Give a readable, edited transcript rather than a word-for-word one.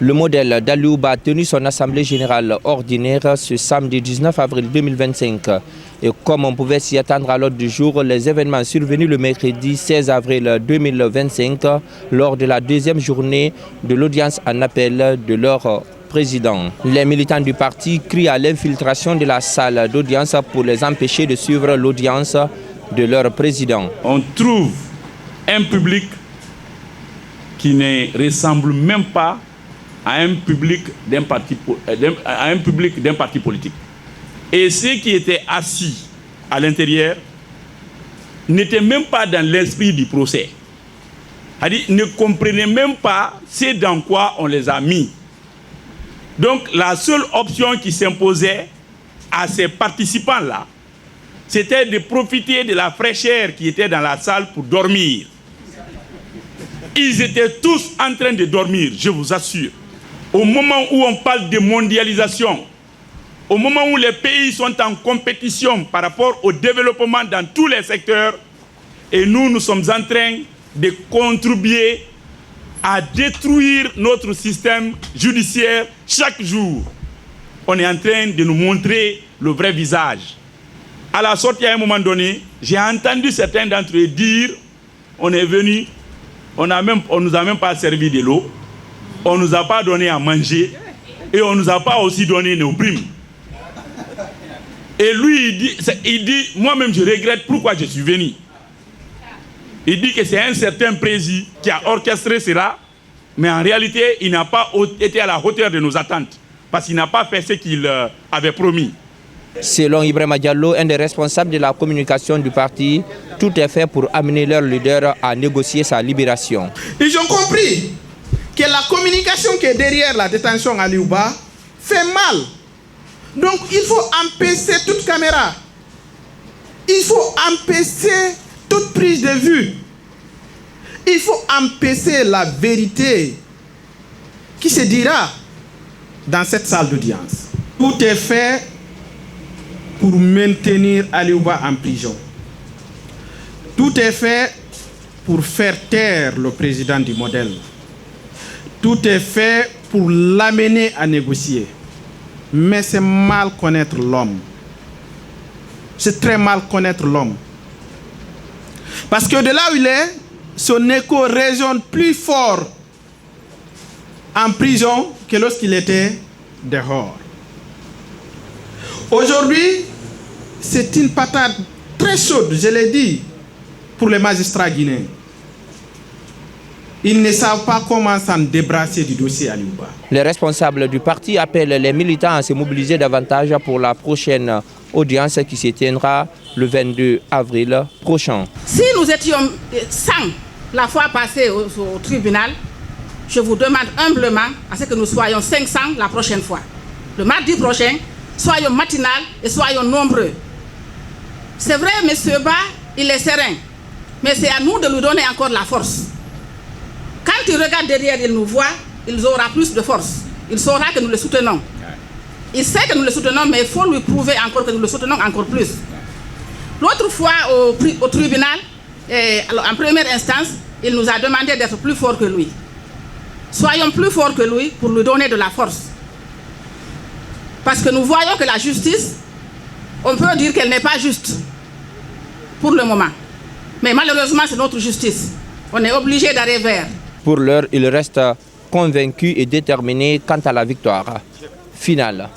Le modèle d'Aliouba a tenu son assemblée générale ordinaire ce samedi 19 avril 2025. Et comme on pouvait s'y attendre à l'ordre du jour, les événements survenus le mercredi 16 avril 2025 lors de la deuxième journée de l'audience en appel de leur président. Les militants du parti crient à l'infiltration de la salle d'audience pour les empêcher de suivre l'audience de leur président. On trouve un public qui ne ressemble même pas à un public d'un parti politique. Et ceux qui étaient assis à l'intérieur n'étaient même pas dans l'esprit du procès. C'est-à-dire, ne comprenaient même pas ce dans quoi on les a mis. Donc la seule option qui s'imposait à ces participants-là, c'était de profiter de la fraîcheur qui était dans la salle pour dormir. Ils étaient tous en train de dormir, je vous assure. Au moment où on parle de mondialisation, au moment où les pays sont en compétition par rapport au développement dans tous les secteurs, et nous sommes en train de contribuer à détruire notre système judiciaire chaque jour. On est en train de nous montrer le vrai visage. À la sortie, à un moment donné, j'ai entendu certains d'entre eux dire, on est venu, on nous a même pas servi de l'eau, on ne nous a pas donné à manger et on ne nous a pas aussi donné nos primes. Et lui, il dit moi-même je regrette pourquoi je suis venu. Il dit que c'est un certain président qui a orchestré cela, mais en réalité, il n'a pas été à la hauteur de nos attentes, parce qu'il n'a pas fait ce qu'il avait promis. Selon Ibrahima Diallo, un des responsables de la communication du parti, tout est fait pour amener leur leader à négocier sa libération. Ils ont compris que la communication qui est derrière la détention à Aliouba fait mal. Donc il faut empêcher toute caméra. Il faut empêcher toute prise de vue. Il faut empêcher la vérité qui se dira dans cette salle d'audience. Tout est fait pour maintenir Aliouba en prison. Tout est fait pour faire taire le président du modèle. Tout est fait pour l'amener à négocier. Mais c'est mal connaître l'homme. C'est très mal connaître l'homme. Parce que de là où il est, son écho résonne plus fort en prison que lorsqu'il était dehors. Aujourd'hui, c'est une patate très chaude, je l'ai dit, pour les magistrats guinéens. Ils ne savent pas comment s'en débarrasser du dossier Aliouba. Les responsables du parti appellent les militants à se mobiliser davantage pour la prochaine audience qui se tiendra le 22 avril prochain. Si nous étions 100 la fois passée au tribunal, je vous demande humblement à ce que nous soyons 500 la prochaine fois. Le mardi prochain, soyons matinal et soyons nombreux. C'est vrai, M. Ba, il est serein, mais c'est à nous de lui donner encore la force. Quand il regarde derrière, il nous voit, il aura plus de force. Il saura que nous le soutenons. Il sait que nous le soutenons, mais il faut lui prouver encore que nous le soutenons encore plus. L'autre fois au tribunal, en première instance, il nous a demandé d'être plus forts que lui. Soyons plus forts que lui pour lui donner de la force. Parce que nous voyons que la justice, on peut dire qu'elle n'est pas juste pour le moment. Mais malheureusement, c'est notre justice. On est obligé d'aller vers. Pour l'heure, il reste convaincu et déterminé quant à la victoire finale.